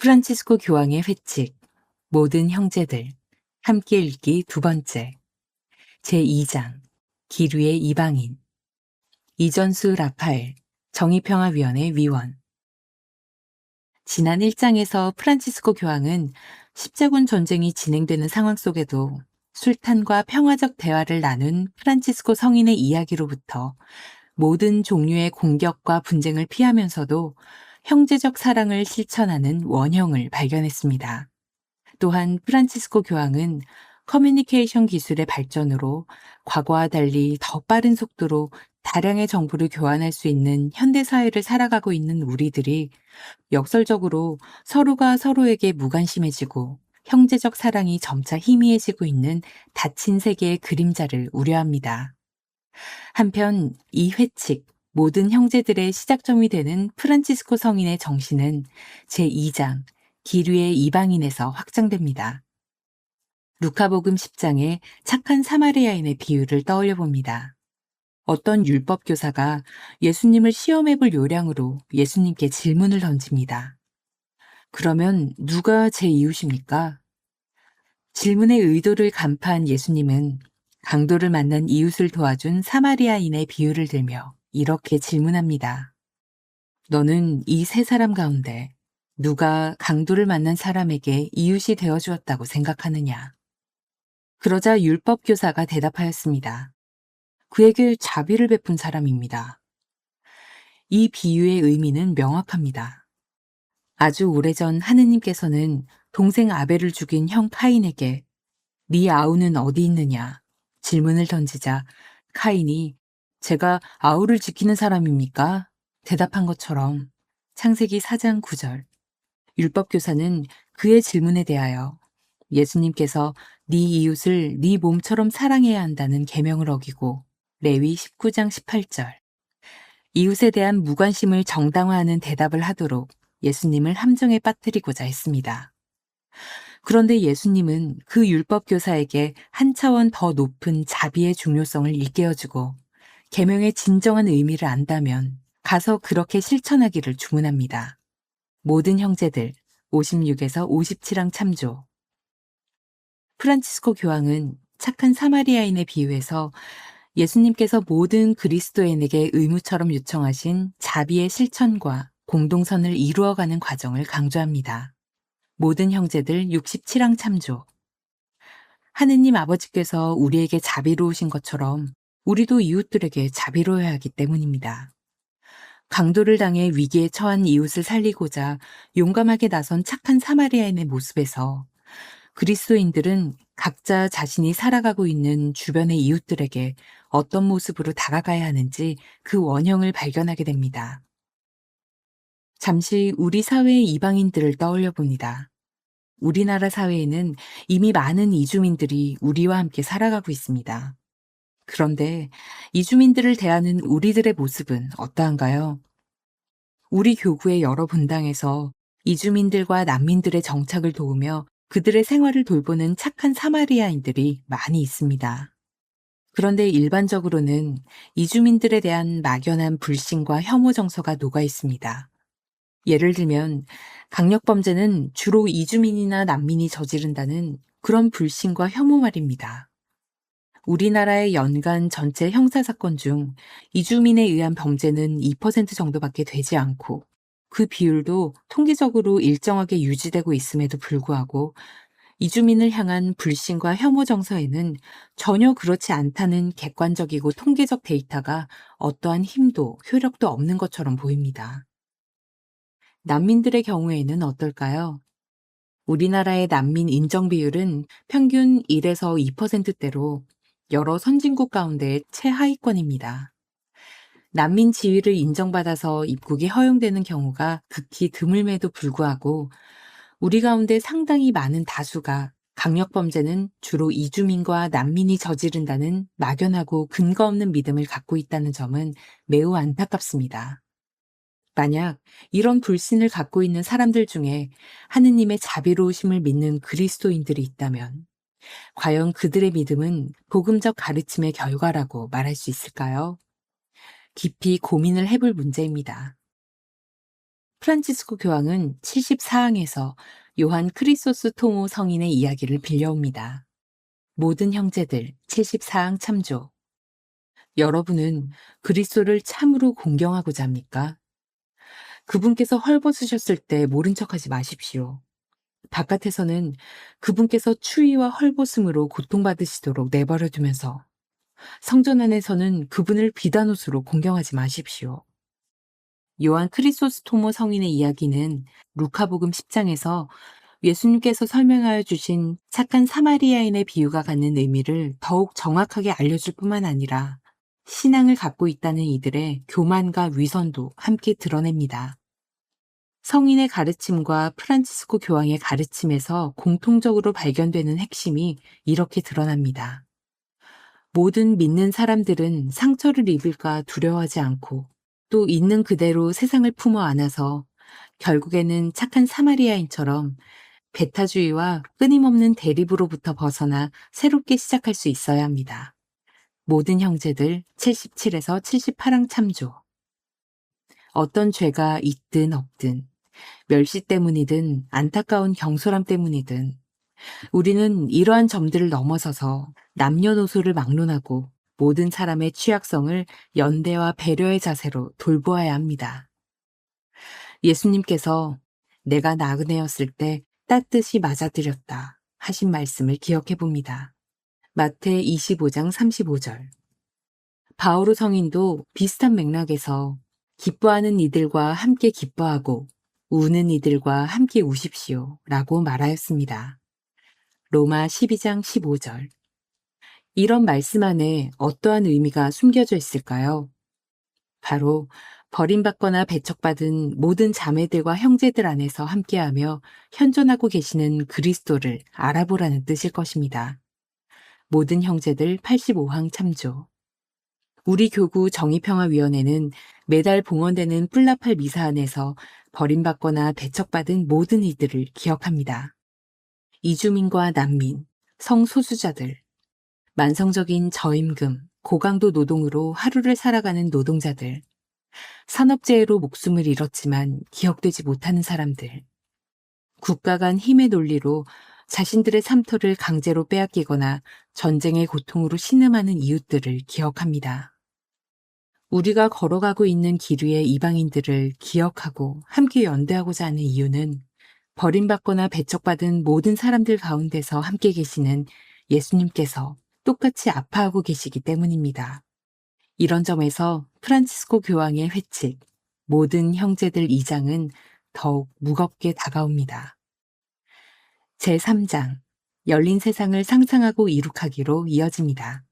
프란치스코 교황의 회칙, 모든 형제들, 함께 읽기 두 번째, 제2장, 기류의 이방인, 이전수 라파엘, 정의평화위원회 위원. 지난 1장에서 프란치스코 교황은 십자군 전쟁이 진행되는 상황 속에도 술탄과 평화적 대화를 나눈 프란치스코 성인의 이야기로부터 모든 종류의 공격과 분쟁을 피하면서도 형제적 사랑을 실천하는 원형을 발견했습니다. 또한 프란치스코 교황은 커뮤니케이션 기술의 발전으로 과거와 달리 더 빠른 속도로 다량의 정보를 교환할 수 있는 현대사회를 살아가고 있는 우리들이 역설적으로 서로가 서로에게 무관심해지고 형제적 사랑이 점차 희미해지고 있는 닫힌 세계의 그림자를 우려합니다. 한편 이 회칙, 모든 형제들의 시작점이 되는 프란치스코 성인의 정신은 제2장, 기류의 이방인에서 확장됩니다. 루카복음 10장의 착한 사마리아인의 비유를 떠올려 봅니다. 어떤 율법 교사가 예수님을 시험해 볼 요량으로 예수님께 질문을 던집니다. 그러면 누가 제 이웃입니까? 질문의 의도를 간파한 예수님은 강도를 만난 이웃을 도와준 사마리아인의 비유를 들며 이렇게 질문합니다. 너는 이 세 사람 가운데 누가 강도를 만난 사람에게 이웃이 되어 주었다고 생각하느냐? 그러자 율법 교사가 대답하였습니다. 그에게 자비를 베푼 사람입니다. 이 비유의 의미는 명확합니다. 아주 오래전 하느님께서는 동생 아벨을 죽인 형 카인에게 네 아우는 어디 있느냐 질문을 던지자 카인이 제가 아우를 지키는 사람입니까? 대답한 것처럼 창세기 4장 9절 율법교사는 그의 질문에 대하여 예수님께서 네 이웃을 네 몸처럼 사랑해야 한다는 계명을 어기고 레위 19장 18절 이웃에 대한 무관심을 정당화하는 대답을 하도록 예수님을 함정에 빠뜨리고자 했습니다. 그런데 예수님은 그 율법 교사에게 한 차원 더 높은 자비의 중요성을 일깨워주고 계명의 진정한 의미를 안다면 가서 그렇게 실천하기를 주문합니다. 모든 형제들 56에서 57항 참조. 프란치스코 교황은 착한 사마리아인의 비유에서 예수님께서 모든 그리스도인에게 의무처럼 요청하신 자비의 실천과 공동선을 이루어가는 과정을 강조합니다. 모든 형제들 67항 참조. 하느님 아버지께서 우리에게 자비로우신 것처럼 우리도 이웃들에게 자비로워야 하기 때문입니다. 강도를 당해 위기에 처한 이웃을 살리고자 용감하게 나선 착한 사마리아인의 모습에서 그리스도인들은 각자 자신이 살아가고 있는 주변의 이웃들에게 어떤 모습으로 다가가야 하는지 그 원형을 발견하게 됩니다. 잠시 우리 사회의 이방인들을 떠올려 봅니다. 우리나라 사회에는 이미 많은 이주민들이 우리와 함께 살아가고 있습니다. 그런데 이주민들을 대하는 우리들의 모습은 어떠한가요? 우리 교구의 여러 분당에서 이주민들과 난민들의 정착을 도우며 그들의 생활을 돌보는 착한 사마리아인들이 많이 있습니다. 그런데 일반적으로는 이주민들에 대한 막연한 불신과 혐오 정서가 녹아 있습니다. 예를 들면 강력범죄는 주로 이주민이나 난민이 저지른다는 그런 불신과 혐오 말입니다. 우리나라의 연간 전체 형사사건 중 이주민에 의한 범죄는 2% 정도밖에 되지 않고 그 비율도 통계적으로 일정하게 유지되고 있음에도 불구하고 이주민을 향한 불신과 혐오 정서에는 전혀 그렇지 않다는 객관적이고 통계적 데이터가 어떠한 힘도 효력도 없는 것처럼 보입니다. 난민들의 경우에는 어떨까요? 우리나라의 난민 인정 비율은 평균 1에서 2%대로 여러 선진국 가운데 최하위권입니다. 난민 지위를 인정받아서 입국이 허용되는 경우가 극히 드물음에도 불구하고 우리 가운데 상당히 많은 다수가 강력범죄는 주로 이주민과 난민이 저지른다는 막연하고 근거 없는 믿음을 갖고 있다는 점은 매우 안타깝습니다. 만약 이런 불신을 갖고 있는 사람들 중에 하느님의 자비로우심을 믿는 그리스도인들이 있다면 과연 그들의 믿음은 복음적 가르침의 결과라고 말할 수 있을까요? 깊이 고민을 해볼 문제입니다. 프란치스코 교황은 74항에서 요한 크리소스토모 성인의 이야기를 빌려옵니다. 모든 형제들 74항 참조. 여러분은 그리스도를 참으로 공경하고자 합니까? 그분께서 헐벗으셨을 때 모른 척하지 마십시오. 바깥에서는 그분께서 추위와 헐벗음으로 고통받으시도록 내버려 두면서 성전 안에서는 그분을 비단옷으로 공경하지 마십시오. 요한 크리소스토모 성인의 이야기는 루카복음 10장에서 예수님께서 설명하여 주신 착한 사마리아인의 비유가 갖는 의미를 더욱 정확하게 알려줄 뿐만 아니라 신앙을 갖고 있다는 이들의 교만과 위선도 함께 드러냅니다. 성인의 가르침과 프란치스코 교황의 가르침에서 공통적으로 발견되는 핵심이 이렇게 드러납니다. 모든 믿는 사람들은 상처를 입을까 두려워하지 않고 또 있는 그대로 세상을 품어 안아서 결국에는 착한 사마리아인처럼 배타주의와 끊임없는 대립으로부터 벗어나 새롭게 시작할 수 있어야 합니다. 모든 형제들 77에서 78항 참조. 어떤 죄가 있든 없든 멸시 때문이든 안타까운 경솔함 때문이든 우리는 이러한 점들을 넘어서서 남녀노소를 막론하고 모든 사람의 취약성을 연대와 배려의 자세로 돌보아야 합니다. 예수님께서 내가 나그네였을 때 따뜻이 맞아들였다 하신 말씀을 기억해 봅니다. 마태 25장 35절. 바오로 성인도 비슷한 맥락에서 기뻐하는 이들과 함께 기뻐하고 우는 이들과 함께 우십시오 라고 말하였습니다. 로마 12장 15절. 이런 말씀 안에 어떠한 의미가 숨겨져 있을까요? 바로 버림받거나 배척받은 모든 자매들과 형제들 안에서 함께하며 현존하고 계시는 그리스도를 알아보라는 뜻일 것입니다. 모든 형제들 85항 참조. 우리 교구 정의평화위원회는 매달 봉헌되는 뿔나팔 미사 안에서 버림받거나 배척받은 모든 이들을 기억합니다. 이주민과 난민, 성소수자들, 만성적인 저임금, 고강도 노동으로 하루를 살아가는 노동자들, 산업재해로 목숨을 잃었지만 기억되지 못하는 사람들, 국가 간 힘의 논리로 자신들의 삶터를 강제로 빼앗기거나 전쟁의 고통으로 신음하는 이웃들을 기억합니다. 우리가 걸어가고 있는 길 위의 이방인들을 기억하고 함께 연대하고자 하는 이유는 버림받거나 배척받은 모든 사람들 가운데서 함께 계시는 예수님께서 똑같이 아파하고 계시기 때문입니다. 이런 점에서 프란치스코 교황의 회칙, 모든 형제들 2장은 더욱 무겁게 다가옵니다. 제3장, 열린 세상을 상상하고 이룩하기로 이어집니다.